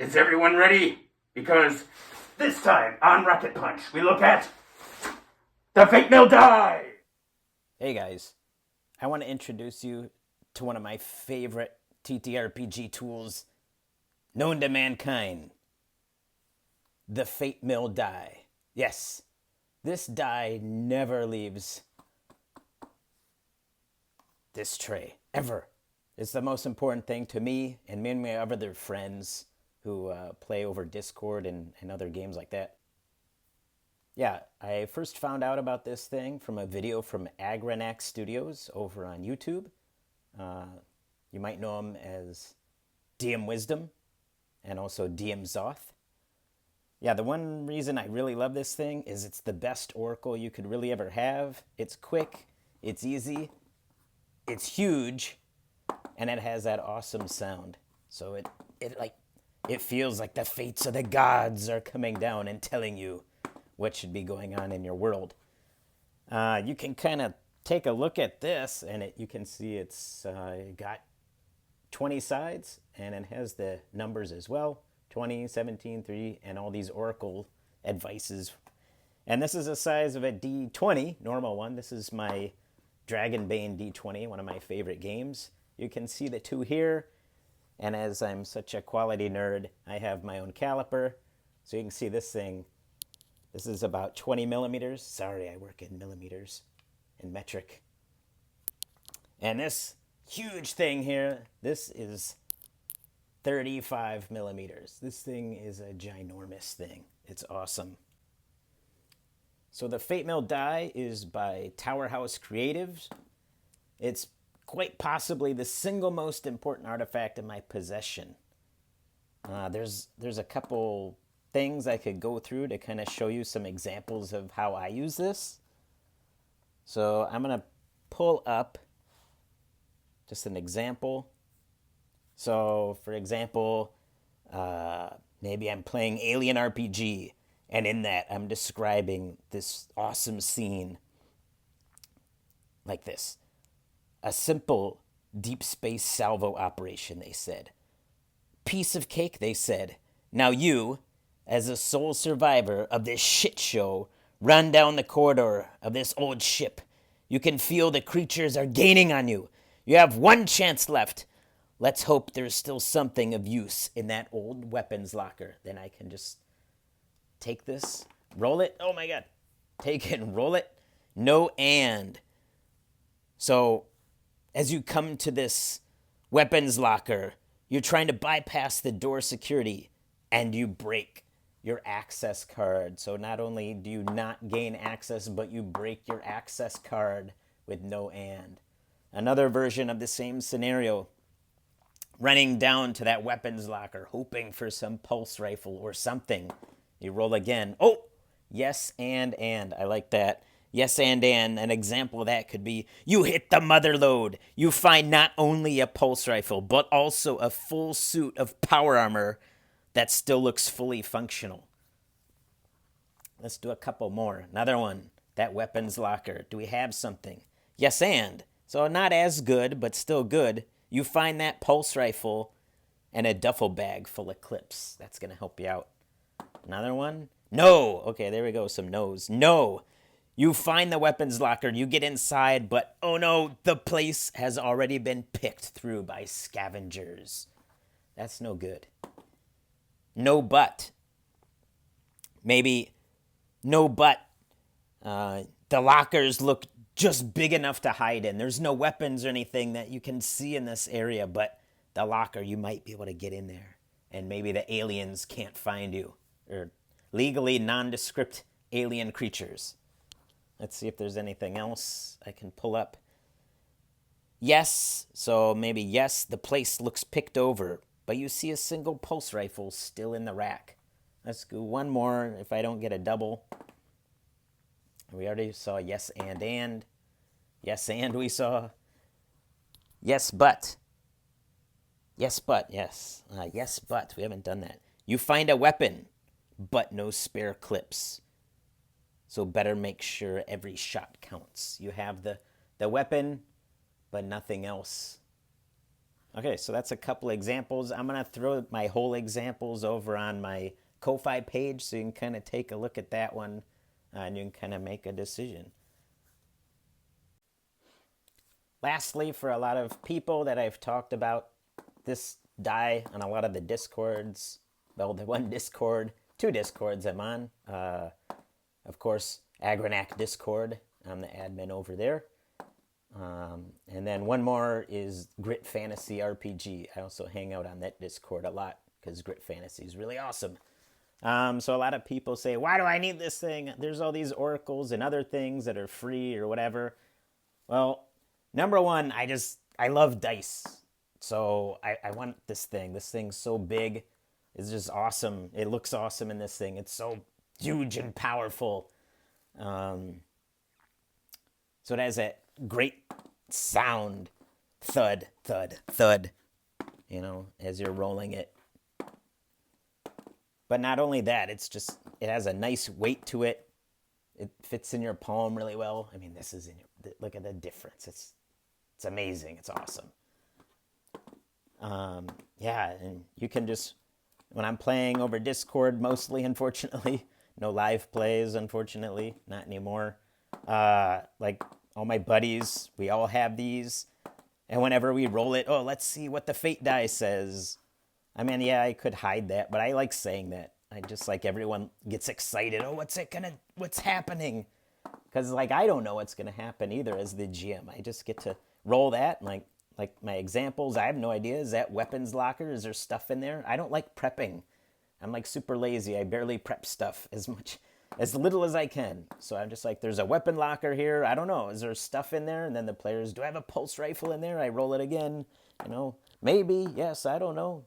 Is everyone ready? Because this time on Rocket Punch, we look at the Fate Mill Die! Hey guys, I want to introduce you to one of my favorite TTRPG tools known to mankind, the Fate Mill Die. Yes, this die never leaves this tray, ever. It's the most important thing to me and many of my other friends who play over Discord and other games like that. Yeah, I first found out about this thing from a video from Agranac Studios over on YouTube. You might know him as DM Wisdom and also DM Zoth. Yeah, the one reason I really love this thing is it's the best Oracle you could really ever have. It's quick, it's easy, it's huge, and it has that awesome sound. So it feels like the fates of the gods are coming down and telling you what should be going on in your world. You can kind of take a look at this, and you can see it's got 20 sides, and it has the numbers as well, 20, 17, 3, and all these Oracle advices. And this is the size of a D20, normal one. This is my Dragonbane D20, one of my favorite games. You can see the two here, and as I'm such a quality nerd, I have my own caliper. So you can see this thing. This is about 20 millimeters. Sorry, I work in millimeters in metric. And this huge thing here, this is 35 millimeters. This thing is a ginormous thing. It's awesome. So the Fate Mill Die is by Tower House Creatives. It's quite possibly the single most important artifact in my possession. There's a couple things I could go through to kind of show you some examples of how I use this. So I'm going to pull up just an example. So for example, maybe I'm playing Alien RPG, and in that I'm describing this awesome scene like this. A simple deep space salvo operation, they said. Piece of cake, they said. Now you, as a sole survivor of this shit show, run down the corridor of this old ship. You can feel the creatures are gaining on you. You have one chance left. Let's hope there's still something of use in that old weapons locker. Then I can just take this, roll it. Oh my god. Take it and roll it. No and. So, as you come to this weapons locker, you're trying to bypass the door security, and you break your access card. So not only do you not gain access, but you break your access card with no and. Another version of the same scenario, running down to that weapons locker, hoping for some pulse rifle or something. You roll again. Oh, yes and. I like that. Yes and. An example of that could be, you hit the mother lode. You find not only a pulse rifle, but also a full suit of power armor that still looks fully functional. Let's do a couple more. Another one. That weapons locker. Do we have something? Yes and. So not as good, but still good. You find that pulse rifle and a duffel bag full of clips. That's going to help you out. Another one? No. Okay, there we go. Some no's. No. You find the weapons locker. You get inside, but oh no, the place has already been picked through by scavengers. That's no good. No but. Maybe no but. The lockers look just big enough to hide in. There's no weapons or anything that you can see in this area, but the locker, you might be able to get in there. And maybe the aliens can't find you. Or legally nondescript alien creatures. Let's see if there's anything else I can pull up. Yes, so maybe yes, the place looks picked over, but you see a single pulse rifle still in the rack. Let's go one more if I don't get a double. We already saw yes and. Yes and we saw. Yes but. Yes but, yes. Yes but, we haven't done that. You find a weapon, but no spare clips. So better make sure every shot counts. You have the weapon, but nothing else. Okay, so that's a couple examples. I'm going to throw my whole examples over on my Ko-Fi page so you can kind of take a look at that one and you can kind of make a decision. Lastly, for a lot of people that I've talked about this die on a lot of the Discords, well, the one Discord, two Discords I'm on. Of course, Agranac Discord. I'm the admin over there. And then one more is Grit Fantasy RPG. I also hang out on that Discord a lot because Grit Fantasy is really awesome. So a lot of people say, why do I need this thing? There's all these oracles and other things that are free or whatever. Well, number one, I love dice. So I want this thing. This thing's so big. It's just awesome. It looks awesome in this thing. It's so huge and powerful. So it has a great sound. Thud, thud, thud. As you're rolling it. But not only that, it has a nice weight to it. It fits in your palm really well. I mean, look at the difference. It's amazing. It's awesome. Yeah, and you can when I'm playing over Discord mostly, unfortunately, no live plays, unfortunately, not anymore. Like all my buddies, we all have these. And whenever we roll it, let's see what the fate die says. I mean, yeah, I could hide that, but I like saying that. I just like everyone gets excited. Oh, what's happening? Because I don't know what's gonna happen either as the GM. I just get to roll that and like my examples. I have no idea. Is that weapons locker? Is there stuff in there? I don't like prepping. I'm super lazy. I barely prep stuff as little as I can. So I'm just there's a weapon locker here. I don't know. Is there stuff in there? And then the players, do I have a pulse rifle in there? I roll it again. Maybe. Yes, I don't know.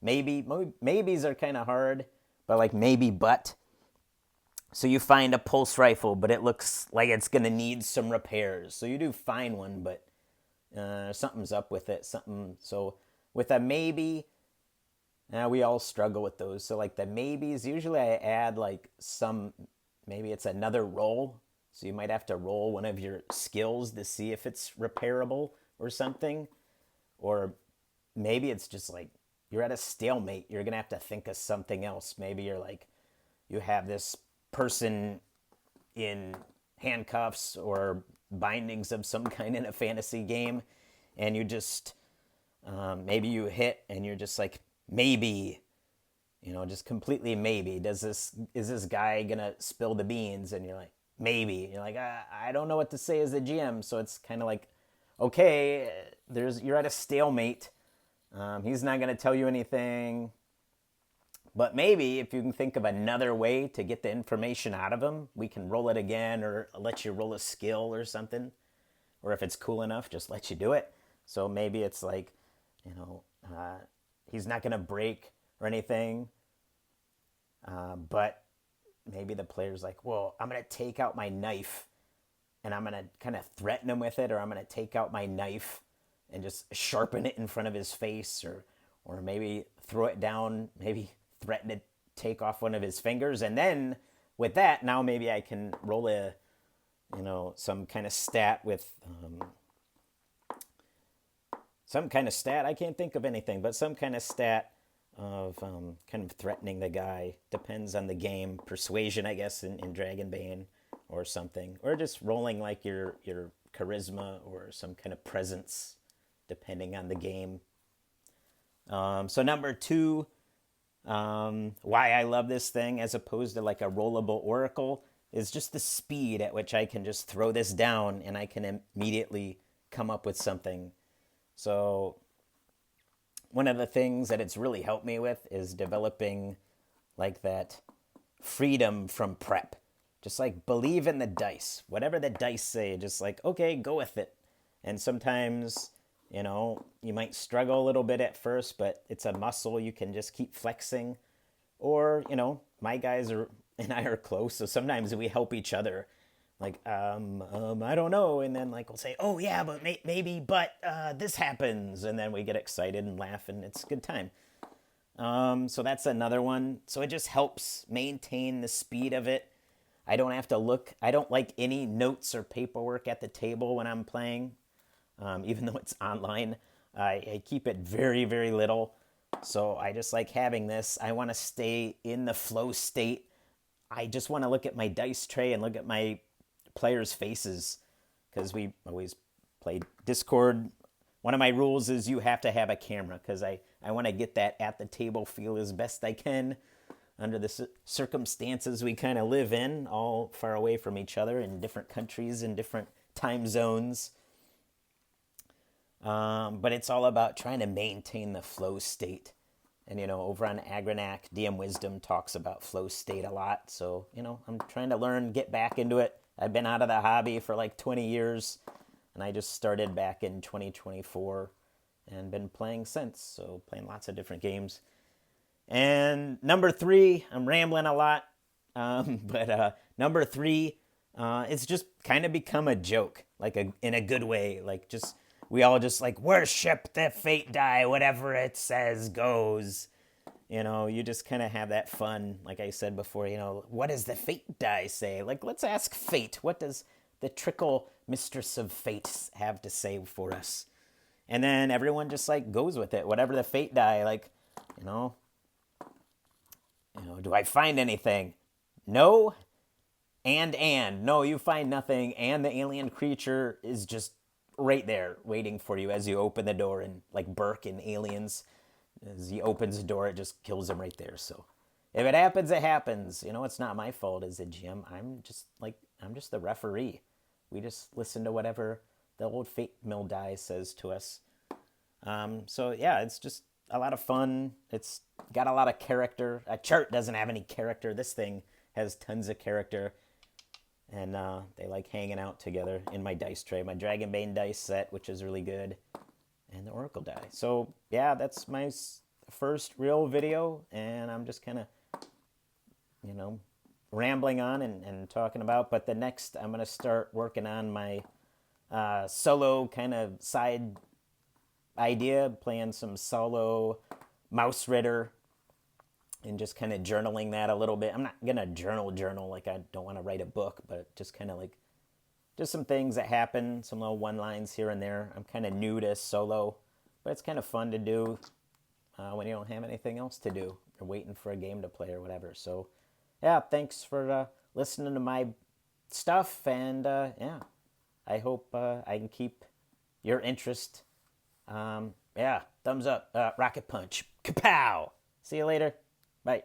Maybes are kind of hard, but maybe but. So you find a pulse rifle, but it looks like it's going to need some repairs. So you do find one, but something's up with it. So with a maybe, we all struggle with those. So the maybes, usually I add maybe it's another roll. So you might have to roll one of your skills to see if it's repairable or something. Or maybe it's just you're at a stalemate. You're going to have to think of something else. Maybe you have this person in handcuffs or bindings of some kind in a fantasy game, and you just, maybe you hit and you're just maybe, just completely maybe. Is this guy going to spill the beans? And you're maybe. You're I don't know what to say as the GM. So it's kind of okay, you're at a stalemate. He's not going to tell you anything. But maybe if you can think of another way to get the information out of him, we can roll it again or let you roll a skill or something. Or if it's cool enough, just let you do it. So maybe it's he's not going to break or anything. But maybe the player's well, I'm going to take out my knife and I'm going to kind of threaten him with it, or I'm going to take out my knife and just sharpen it in front of his face, or maybe throw it down, maybe threaten to take off one of his fingers. And then with that, now maybe I can roll some kind of stat with some kind of stat. I can't think of anything, but some kind of stat of kind of threatening the guy. Depends on the game. Persuasion, I guess, in Dragonbane or something. Or just rolling your charisma or some kind of presence, depending on the game. So number 2, why I love this thing as opposed to a rollable oracle is just the speed at which I can just throw this down and I can immediately come up with something. So one of the things that it's really helped me with is developing that freedom from prep. Just believe in the dice. Whatever the dice say, just okay, go with it. And sometimes, you might struggle a little bit at first, but it's a muscle you can just keep flexing. Or, my guys and I are close, so sometimes we help each other. I don't know. And then we'll say, oh yeah, but maybe, but this happens. And then we get excited and laugh and it's a good time. So that's another one. So it just helps maintain the speed of it. I don't have to look. I don't like any notes or paperwork at the table when I'm playing, even though it's online. I keep it very, very little. So I just like having this. I want to stay in the flow state. I just want to look at my dice tray and look at my players' faces because we always play Discord. One of my rules is you have to have a camera because I want to get that at the table feel as best I can under the circumstances we kind of live in, all far away from each other in different countries and different time zones. But it's all about trying to maintain the flow state. And, over on Agranac, DM Wisdom talks about flow state a lot. So, I'm trying to learn, get back into it. I've been out of the hobby for like 20 years, and I just started back in 2024 and been playing since. So, playing lots of different games. And number 3, I'm rambling a lot, but number 3, it's just kind of become a joke, like in a good way. Like we all just like worship the fate die, whatever it says goes. You just kind of have that fun, like I said before, what does the fate die say? Like, let's ask fate. What does the trickle mistress of fate have to say for us? And then everyone just like goes with it, whatever the fate die, like, do I find anything? No. And no, you find nothing. And the alien creature is just right there waiting for you as you open the door. And like Burke in Aliens, as he opens the door, it just kills him right there. So if it happens, it happens. It's not my fault as a GM. I'm just the referee. We just listen to whatever the old fate mill die says to us. So yeah, it's just a lot of fun. It's got a lot of character. A chart doesn't have any character. This thing has tons of character. And they like hanging out together in my dice tray. My Dragonbane dice set, which is really good. And the Oracle die. So yeah, that's my first real video. And I'm just kind of, rambling on and talking about. But the next, I'm going to start working on my solo kind of side idea, playing some solo Mouse Ritter and just kind of journaling that a little bit. I'm not gonna journal like I don't want to write a book, but just kind of like just some things that happen, some little one lines here and there. I'm kind of new to solo, but it's kind of fun to do when you don't have anything else to do or waiting for a game to play or whatever. So yeah, thanks for listening to my stuff, and yeah, I hope I can keep your interest. Yeah, thumbs up, rocket punch, kapow. See you later. Bye.